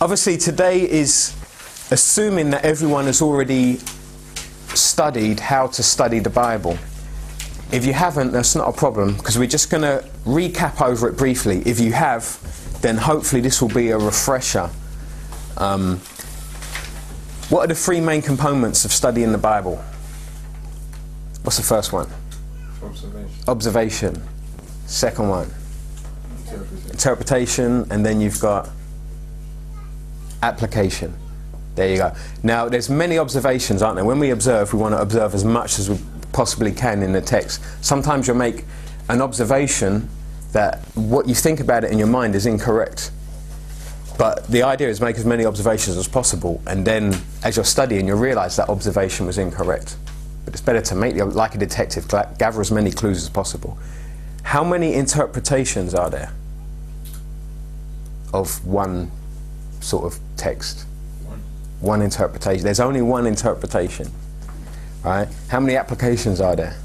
Obviously today is assuming that everyone has already studied how to study the Bible. If you haven't, that's not a problem, because we're just going to recap over it briefly. If you have, then hopefully this will be a refresher. What are the three main components of studying the Bible? What's the first one? Observation. Second one? Interpretation. And then you've got application. There you go. Now, there's many observations, aren't there? When we observe, we want to observe as much as we possibly can in the text. Sometimes you'll make an observation that what you think about it in your mind is incorrect. But the idea is make as many observations as possible, and then as you're studying, you'll realise that observation was incorrect. But it's better to make, like a detective, gather as many clues as possible. How many interpretations are there of one sort of text? One interpretation. There's only one interpretation, right? How many applications are there?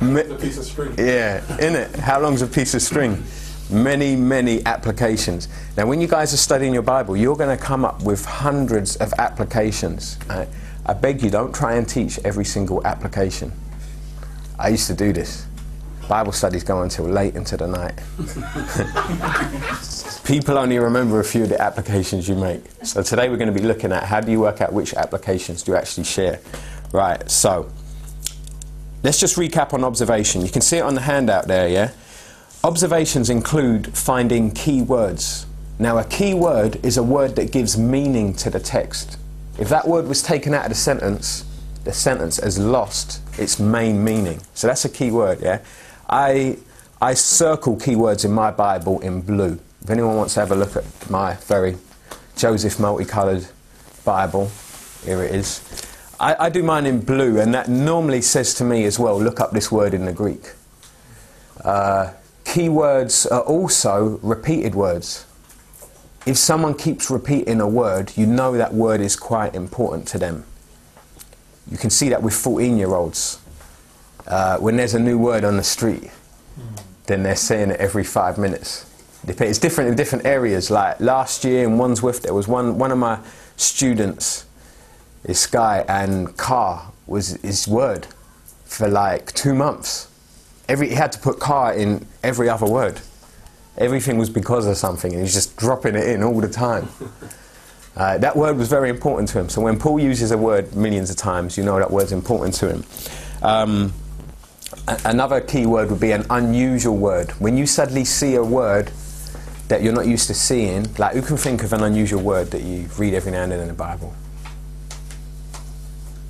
A piece of string. Yeah, innit? How long's a piece of string? Many, many applications. Now, when you guys are studying your Bible, you're going to come up with hundreds of applications. Right? I beg you, don't try and teach every single application. I used to do this. Bible studies go until late into the night. People only remember a few of the applications you make. So today we're going to be looking at how do you work out which applications do you actually share. Right, so let's just recap on observation. You can see it on the handout there, yeah? Observations include finding key words. Now, a key word is a word that gives meaning to the text. If that word was taken out of the sentence has lost its main meaning. So that's a key word, yeah? I circle keywords in my Bible in blue. If anyone wants to have a look at my very Joseph multicoloured Bible, here it is. I do mine in blue, and that normally says to me as well, look up this word in the Greek. Keywords are also repeated words. If someone keeps repeating a word, you know that word is quite important to them. You can see that with 14-year-olds. When there's a new word on the street, then they're saying it every 5 minutes. It's different in different areas. Like last year in Wandsworth, there was one of my students, this guy, and car was his word for like 2 months. He had to put car in every other word. Everything was because of something, and he's just dropping it in all the time. That word was very important to him. So when Paul uses a word millions of times, you know that word's important to him. Another key word would be an unusual word. When you suddenly see a word that you're not used to seeing, like who can think of an unusual word that you read every now and then in the Bible?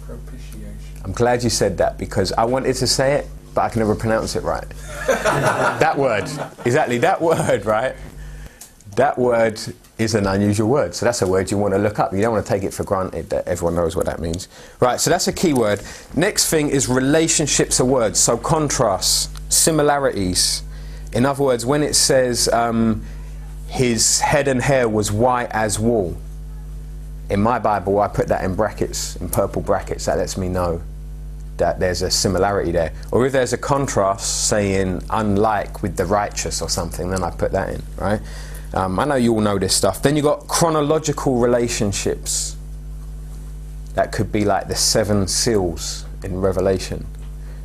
Propitiation. I'm glad you said that, because I wanted to say it, but I can never pronounce it right. That word, exactly, that word, right? That word is an unusual word, so that's a word you want to look up. You don't want to take it for granted that everyone knows what that means. Right, so that's a key word. Next thing is relationships of words, so contrasts, similarities. In other words, when it says his head and hair was white as wool, in my Bible I put that in brackets, in purple brackets. That lets me know that there's a similarity there. Or if there's a contrast saying unlike with the righteous or something, then I put that in, right? I know you all know this stuff. Then you've got chronological relationships. That could be like the 7 seals in Revelation,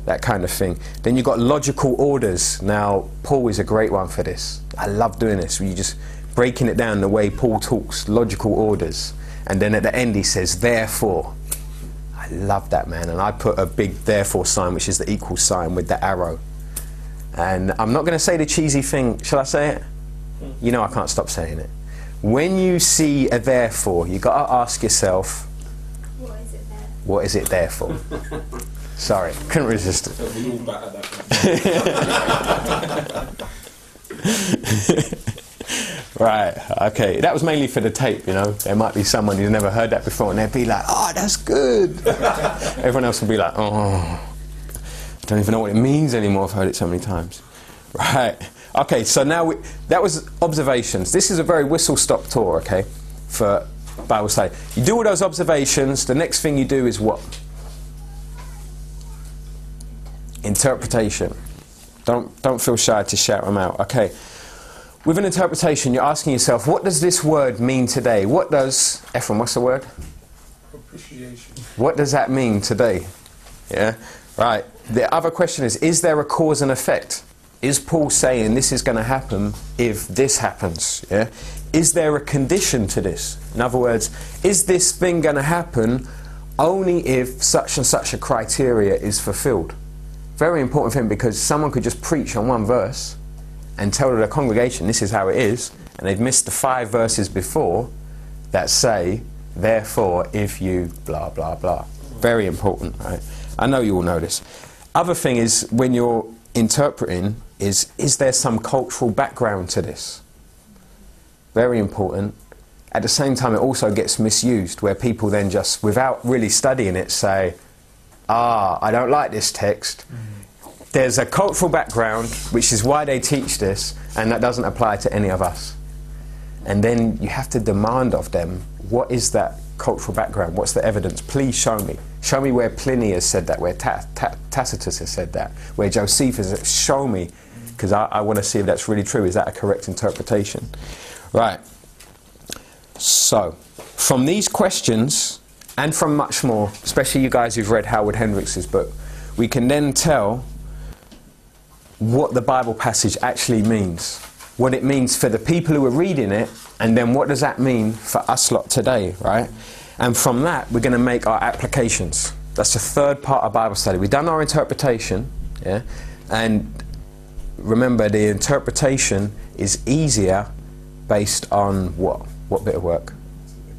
that kind of thing. Then you've got logical orders. Now, Paul is a great one for this. I love doing this. You just breaking it down the way Paul talks, logical orders. And then at the end he says, therefore. I love that, man. And I put a big therefore sign, which is the equal sign with the arrow. And I'm not going to say the cheesy thing. Shall I say it? You know I can't stop saying it. When you see a therefore, you've got to ask yourself, what is it there? What is it there for? Sorry, couldn't resist it. We all batter that. Right, okay. That was mainly for the tape, you know. There might be someone who's never heard that before, and they'd be like, oh, that's good. Everyone else would be like, oh, I don't even know what it means anymore. I've heard it so many times. Right. Okay, so now that was observations. This is a very whistle-stop tour, okay, for Bible study. You do all those observations, the next thing you do is what? Interpretation. Don't feel shy to shout them out. Okay. with an interpretation, you're asking yourself, what does this word mean today? What does, Ephraim, what's the word? Propitiation. What does that mean today? Yeah, right. The other question is there a cause and effect? Is Paul saying this is going to happen if this happens? Yeah. Is there a condition to this? In other words, is this thing going to happen only if such and such a criteria is fulfilled? Very important thing, because someone could just preach on one verse and tell the congregation this is how it is, and they've missed the 5 verses before that say, therefore, if you blah, blah, blah. Very important, right? I know you all know this. Other thing is, when you're interpreting, is there some cultural background to this? Very important. At the same time, it also gets misused, where people then just, without really studying it, say, I don't like this text. There's a cultural background, which is why they teach this, and that doesn't apply to any of us. And then you have to demand of them, what is that cultural background? What's the evidence? Please show me. Show me where Pliny has said that, where Tacitus has said that, where Josephus has said, show me, because I want to see if that's really true. Is that a correct interpretation? Right. So, from these questions, and from much more, especially you guys who've read Howard Hendricks' book, we can then tell what the Bible passage actually means, what it means for the people who are reading it, and then what does that mean for us lot today, right? And from that, we're going to make our applications. That's the third part of Bible study. We've done our interpretation, yeah? And remember, the interpretation is easier based on what? What bit of work?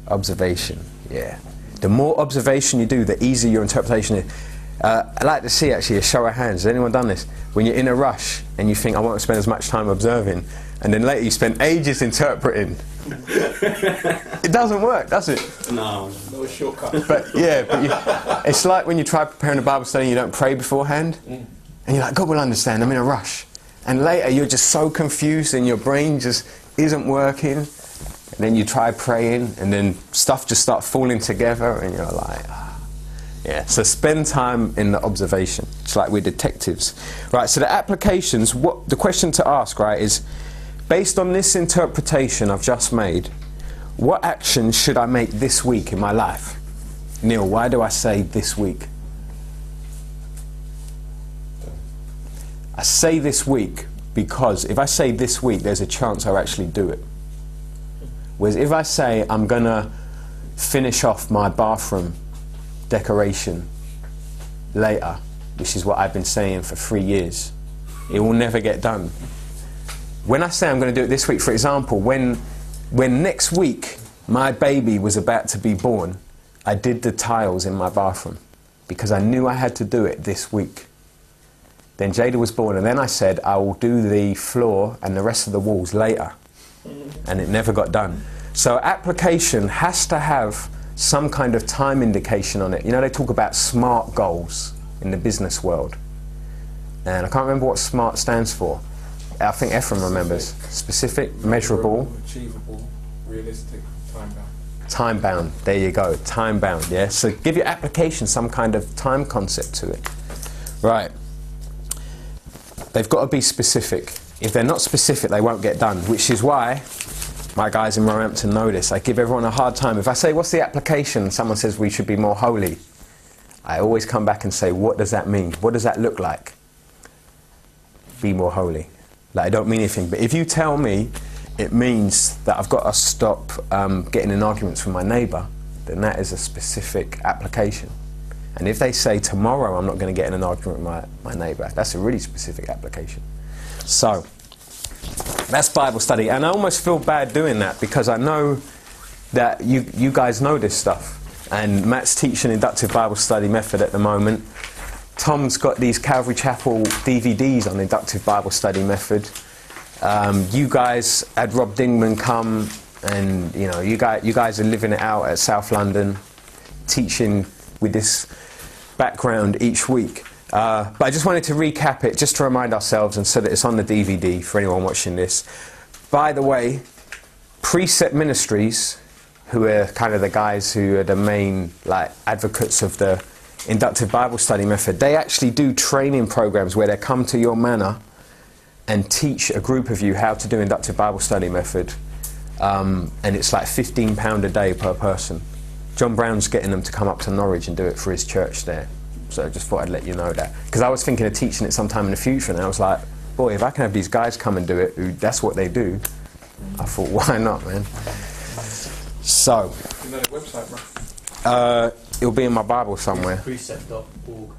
Observation, yeah. The more observation you do, the easier your interpretation is. I'd like to see, actually, a show of hands. Has anyone done this? When you're in a rush and you think, I won't spend as much time observing, and then later you spend ages interpreting. It doesn't work, does it? No shortcut. But yeah, it's like when you try preparing a Bible study and you don't pray beforehand, and you're like, God will understand, I'm in a rush. And later you're just so confused and your brain just isn't working. And then you try praying, and then stuff just starts falling together, and you're like, yeah. So spend time in the observation. It's like we're detectives, right? So the applications, what the question to ask, right, is based on this interpretation I've just made, what action should I make this week in my life? Neil, why do I say this week? I say this week because if I say this week, there's a chance I'll actually do it. Whereas if I say I'm going to finish off my bathroom decoration later, which is what I've been saying for 3 years, it will never get done. When I say I'm going to do it this week, for example, when next week my baby was about to be born, I did the tiles in my bathroom because I knew I had to do it this week. Then Jada was born, and then I said I will do the floor and the rest of the walls later. And it never got done. So application has to have some kind of time indication on it. You know, they talk about SMART goals in the business world. And I can't remember what SMART stands for. I think Ephraim remembers. Specific, measurable, achievable, realistic, time-bound. Time-bound, there you go, time-bound, yeah? So give your application some kind of time concept to it. Right. They've got to be specific. If they're not specific, they won't get done, which is why my guys in Roehampton know this. I give everyone a hard time. If I say, what's the application? Someone says we should be more holy. I always come back and say, what does that mean? What does that look like? Be more holy. Like, I don't mean anything. But if you tell me it means that I've got to stop getting in arguments with my neighbour, then that is a specific application. And if they say tomorrow I'm not going to get in an argument with my neighbour, that's a really specific application. So, that's Bible study. And I almost feel bad doing that because I know that you guys know this stuff. And Matt's teaching inductive Bible study method at the moment. Tom's got these Calvary Chapel DVDs on inductive Bible study method. You guys had Rob Dingman come, and you know, you guys are living it out at South London, teaching with this background each week. But I just wanted to recap it, just to remind ourselves, and so that it's on the DVD for anyone watching this. By the way, Precept Ministries, who are kind of the guys who are the main advocates of the inductive Bible study method, they actually do training programs where they come to your manor and teach a group of you how to do inductive Bible study method, and it's like £15 a day per person. John Brown's getting them to come up to Norwich and do it for his church there. So I just thought I'd let you know that. Because I was thinking of teaching it sometime in the future, and I was like, boy, if I can have these guys come and do it, who that's what they do, I thought, why not, man? So, You know the website, bro? it'll be in my Bible somewhere. Precept.org.